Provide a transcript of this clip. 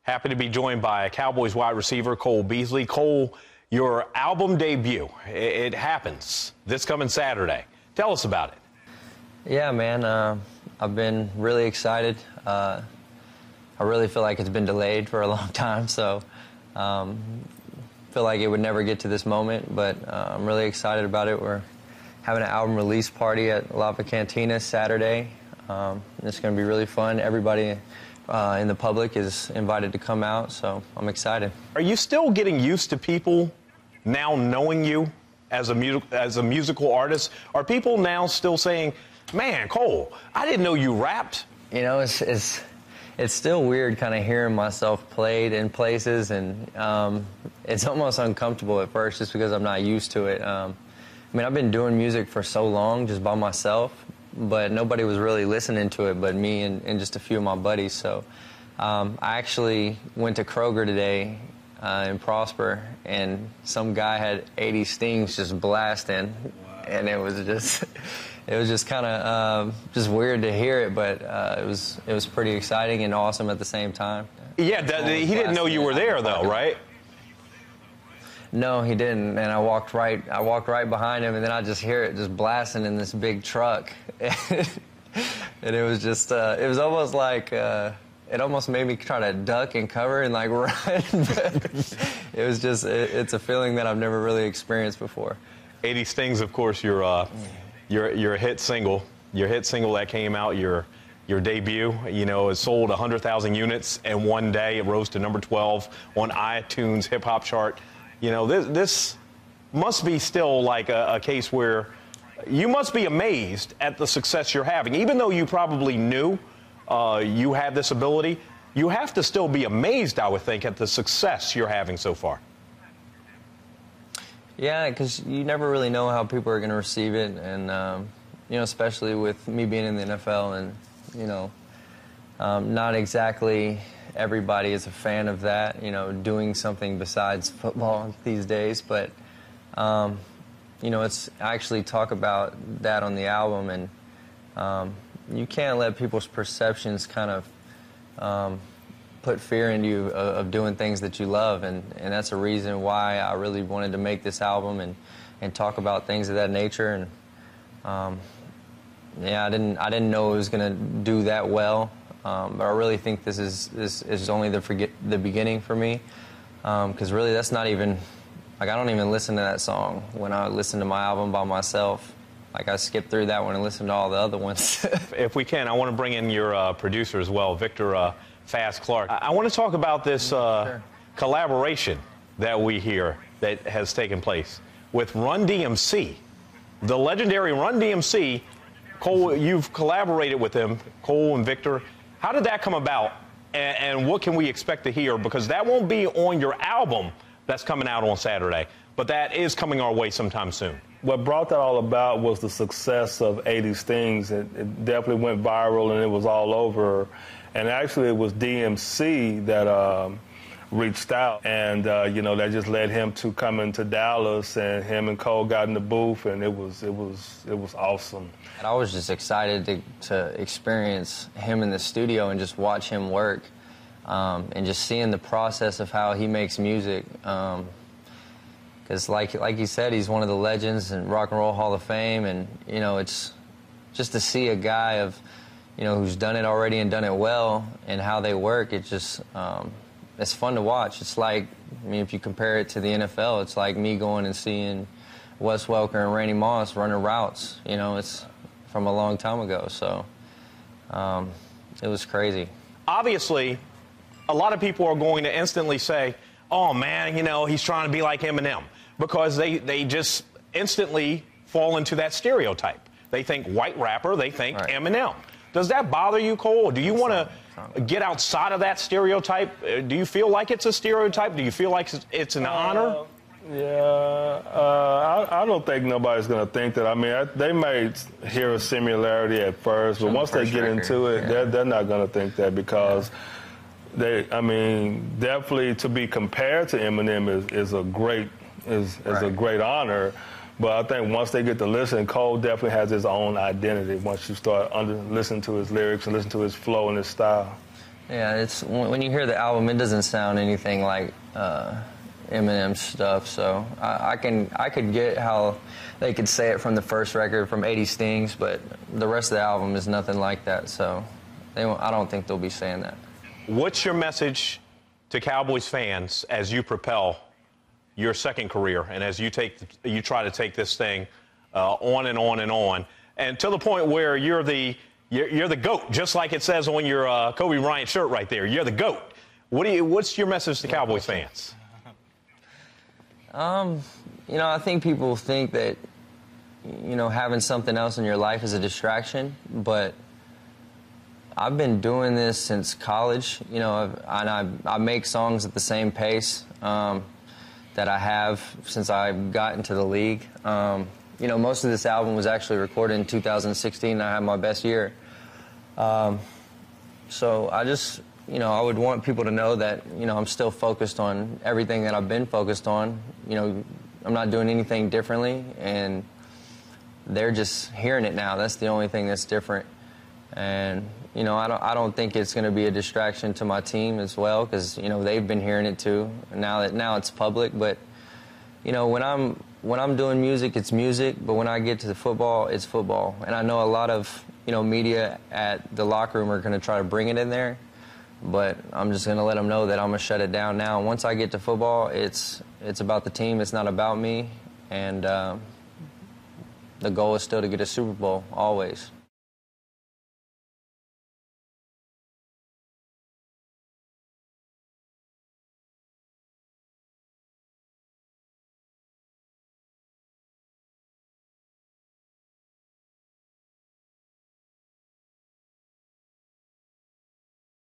Happy to be joined by Cowboys wide receiver Cole Beasley. Cole, your album debut, it happens this coming Saturday. Tell us about it. Yeah, man, I've been really excited. I really feel like it's been delayed for a long time, so feel like it would never get to this moment, but I'm really excited about it. We're having an album release party at Lava Cantina Saturday. It's going to be really fun. Everybody in the public is invited to come out, so I'm excited. Are you still getting used to people now knowing you as a musical artist? Are people now still saying, man, Cole, I didn't know you rapped? You know, it's still weird kind of hearing myself played in places, and it's almost uncomfortable at first just because I'm not used to it. I mean, I've been doing music for so long just by myself, but nobody was really listening to it but me and just a few of my buddies. So I actually went to Kroger today in Prosper, and some guy had 80 Stings just blasting. Wow. And it was just kind of just weird to hear it, but it was pretty exciting and awesome at the same time. Yeah, he didn't know you were there though, right? No, he didn't, and I walked right behind him, and then I just hear it just blasting in this big truck, and it was just, it was almost like, it almost made me try to duck and cover and like run, but it was just, it's a feeling that I've never really experienced before. 80 Stings, of course, your hit single, that came out, your debut, you know, it sold 100,000 units in one day. It rose to number 12 on iTunes hip hop chart. You know, this must be still like a case where you must be amazed at the success you're having. Even though you probably knew you had this ability, you have to still be amazed, I would think, at the success you're having so far. Yeah, because you never really know how people are going to receive it, and you know, especially with me being in the NFL, and you know, not exactly everybody is a fan of that, you know, doing something besides football these days. But you know, I actually talk about that on the album, and you can't let people's perceptions kind of put fear in you of doing things that you love, and that's a reason why I really wanted to make this album and talk about things of that nature. And yeah, I didn't know it was gonna do that well, but I really think this is only the beginning for me, because really that's not even, like, I don't even listen to that song when I listen to my album by myself. Like, I skip through that one and listen to all the other ones. If we can, I want to bring in your producer as well, Victor Fast Clark. I want to talk about this Sure. collaboration that we hear that has taken place with Run DMC, the legendary Run DMC. Cole, you've collaborated with them, Cole and Victor. How did that come about, and what can we expect to hear? Because that won't be on your album that's coming out on Saturday, but that is coming our way sometime soon. What brought that all about was the success of 80 Stings. It definitely went viral, and it was all over. And actually, it was DMC that reached out, and you know, that just led him to come into Dallas, and him and Cole got in the booth, and it was awesome. I was just excited to experience him in the studio and just watch him work, and just seeing the process of how he makes music. Because like you said, he's one of the legends in Rock and Roll Hall of Fame, and you know, it's just to see a guy of, you know, who's done it already and done it well, and how they work. It's just it's fun to watch. It's like, I mean, if you compare it to the NFL, it's like me going and seeing Wes Welker and Randy Moss running routes. You know, it's from a long time ago, so it was crazy. Obviously, a lot of people are going to instantly say, oh man, you know, he's trying to be like Eminem, because they just instantly fall into that stereotype. They think white rapper, they think right. Eminem. Does that bother you, Cole? Do you want to get outside of that stereotype? Do you feel like it's a stereotype? Do you feel like it's an honor? Yeah, I don't think nobody's going to think that. I mean, they may hear a similarity at first, but once they get into it, they're not going to think that, because I mean, definitely to be compared to Eminem is a great honor. But I think once they get to listen, Cole definitely has his own identity once you start listening to his lyrics and listen to his flow and his style. Yeah, it's when you hear the album, it doesn't sound anything like Eminem's stuff. So I could get how they could say it from the first record, from 80 Stings, but the rest of the album is nothing like that. So I don't think they'll be saying that. What's your message to Cowboys fans as you propel your second career and as you try to take this thing on and on and on, and to the point where you're the GOAT, just like it says on your Kobe Bryant shirt right there. You're the GOAT. What's your message to Cowboys fans? You know, I think people think that, you know, having something else in your life is a distraction, but I've been doing this since college, you know, I make songs at the same pace that I have since I got into the league. You know, most of this album was actually recorded in 2016, and I had my best year. So I just, you know, I would want people to know that, you know, I'm still focused on everything that I've been focused on. You know, I'm not doing anything differently, and they're just hearing it now. That's the only thing that's different. And, you know, I don't think it's going to be a distraction to my team as well, because, you know, they've been hearing it too. Now it's public. But, you know, when I'm doing music, it's music. But when I get to the football, it's football. And I know a lot of, you know, media at the locker room are going to try to bring it in there. But I'm just going to let them know that I'm going to shut it down now. And once I get to football, it's about the team. It's not about me. And the goal is still to get a Super Bowl, always.